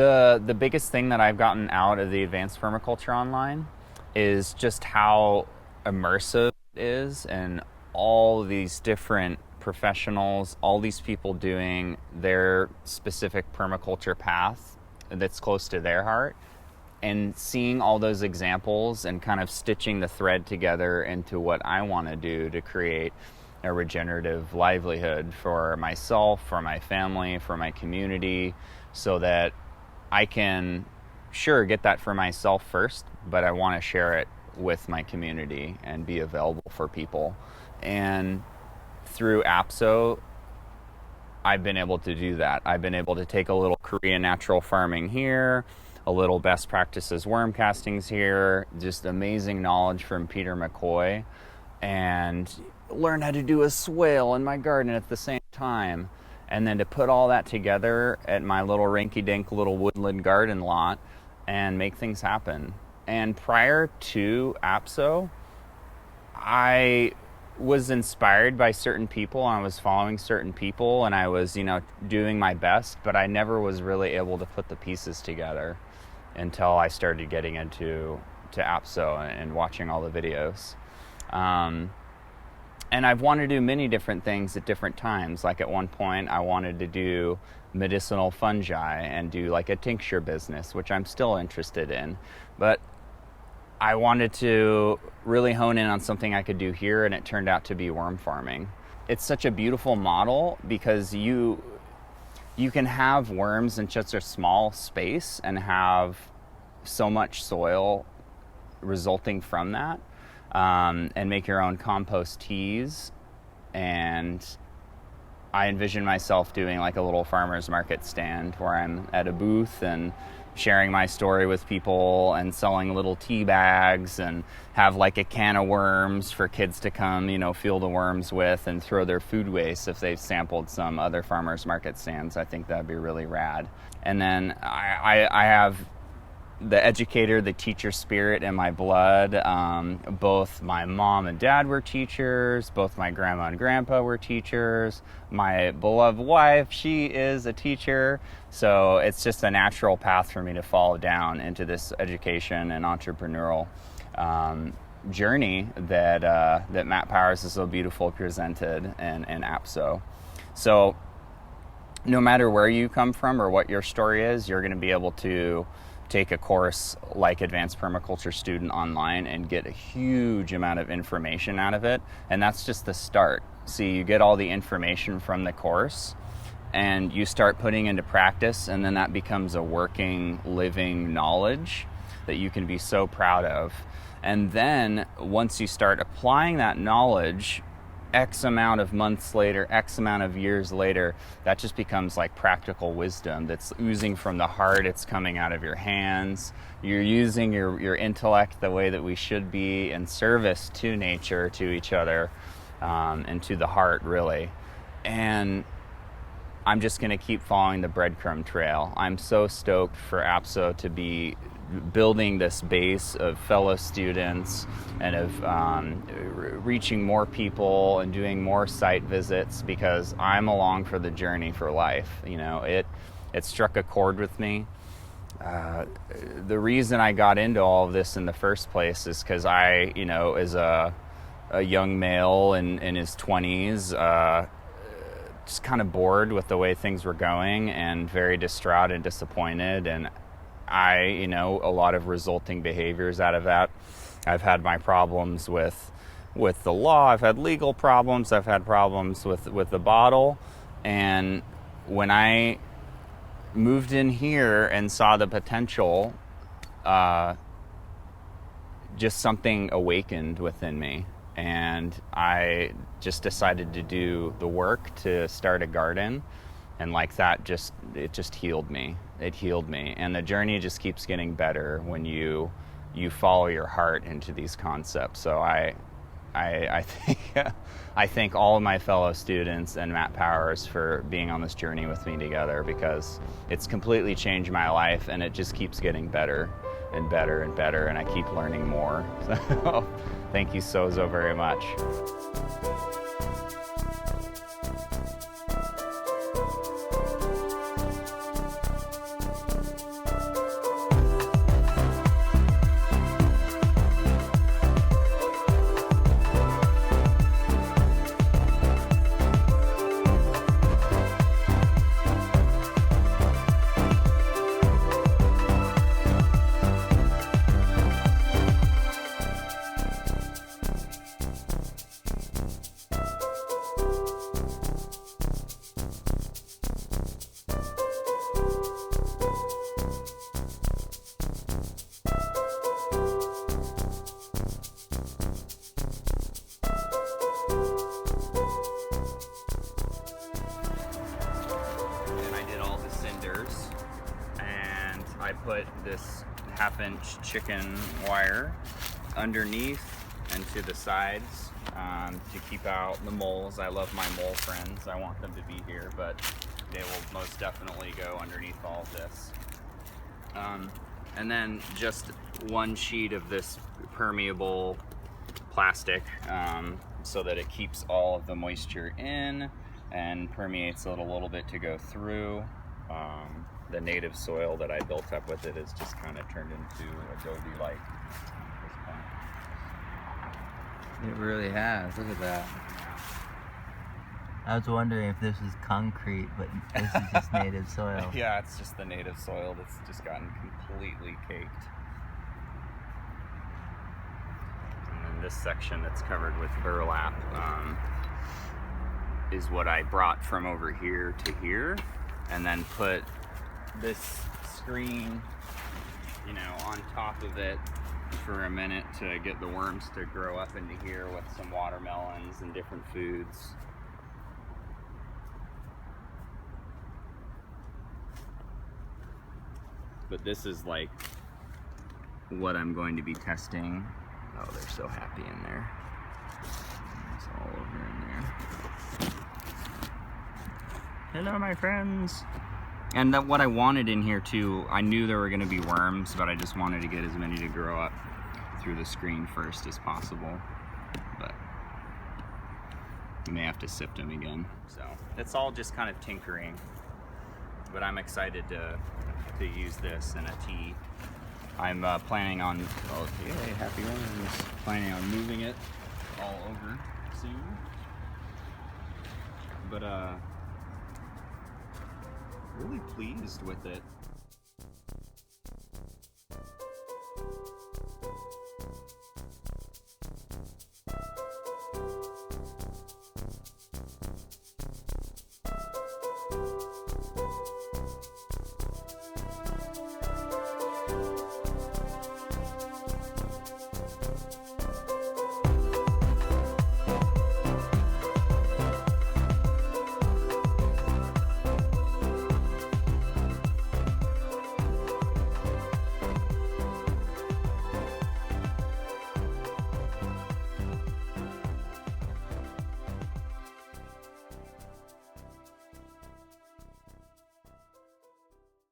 The biggest thing that I've gotten out of the advanced permaculture online is just how immersive it is, and all these different professionals, all these people doing their specific permaculture path that's close to their heart, and seeing all those examples and kind of stitching the thread together into what I want to do to create a regenerative livelihood for myself, for my family, for my community, so that I can, sure, get that for myself first, but I want to share it with my community and be available for people. And through APSO, I've been able to do that. I've been able to take a little Korean natural farming here, a little best practices worm castings here, just amazing knowledge from Peter McCoy, and learn how to do a swale in my garden at the same time. And then to put all that together at my little rinky-dink little woodland garden lot and make things happen. And prior to APSO, I was inspired by certain people, and I was following certain people, and I was, doing my best, but I never was really able to put the pieces together until I started getting into APSO and watching all the videos. And I've wanted to do many different things at different times. Like at one point, I wanted to do medicinal fungi and do like a tincture business, which I'm still interested in. But I wanted to really hone in on something I could do here, and it turned out to be worm farming. It's such a beautiful model because you can have worms in such a small space and have so much soil resulting from that. And make your own compost teas. And I envision myself doing like a little farmer's market stand where I'm at a booth and sharing my story with people and selling little tea bags, and have like a can of worms for kids to come, feel the worms with and throw their food waste if they've sampled some other farmer's market stands. I think that'd be really rad. And then I have the educator, the teacher spirit in my blood. Both my mom and dad were teachers. Both my grandma and grandpa were teachers. My beloved wife, she is a teacher. So it's just a natural path for me to follow down into this education and entrepreneurial journey that Matt Powers has so beautifully presented in APSO. So no matter where you come from or what your story is, you're going to be able to take a course like Advanced Permaculture Student online and get a huge amount of information out of it. And that's just the start. See, you get all the information from the course and you start putting into practice, and then that becomes a working, living knowledge that you can be so proud of. And then once you start applying that knowledge, X amount of months later, X amount of years later, that just becomes like practical wisdom that's oozing from the heart. It's coming out of your hands. You're using your intellect the way that we should be, in service to nature, to each other, and to the heart, really. And I'm just going to keep following the breadcrumb trail. I'm so stoked for APSO to be building this base of fellow students and of reaching more people and doing more site visits, because I'm along for the journey for life. It struck a chord with me. The reason I got into all of this in the first place is because I, as a young male in his 20s, just kind of bored with the way things were going and very distraught and disappointed. And a lot of resulting behaviors out of that. I've had my problems with the law. I've had legal problems. I've had problems with the bottle. And when I moved in here and saw the potential, just something awakened within me. And I just decided to do the work to start a garden. And like that, it just healed me. It healed me. And the journey just keeps getting better when you follow your heart into these concepts. So I thank all of my fellow students and Matt Powers for being on this journey with me together, because it's completely changed my life, and it just keeps getting better and better and better, and I keep learning more. So thank you so very much. I put this 1/2-inch chicken wire underneath and to the sides to keep out the moles. I love my mole friends. I want them to be here, but they will most definitely go underneath all of this. And then just one sheet of this permeable plastic so that it keeps all of the moisture in and permeates it a little bit to go through. The native soil that I built up with it has just kind of turned into adobe-like at this point. It really has. Look at that. I was wondering if this was concrete, but this is just native soil. Yeah, it's just the native soil that's just gotten completely caked. And then this section that's covered with burlap is what I brought from over here to here, and then put this screen, you know, on top of it for a minute to get the worms to grow up into here with some watermelons and different foods. But this is like what I'm going to be testing. Oh, they're so happy in there. It's all over in there. Hello, my friends. And that what I wanted in here too, I knew there were going to be worms, but I just wanted to get as many to grow up through the screen first as possible. But you may have to sift them again. So it's all just kind of tinkering. But I'm excited to use this in a tea. I'm planning on, oh yay, happy worms, planning on moving it all over soon. But really pleased with it.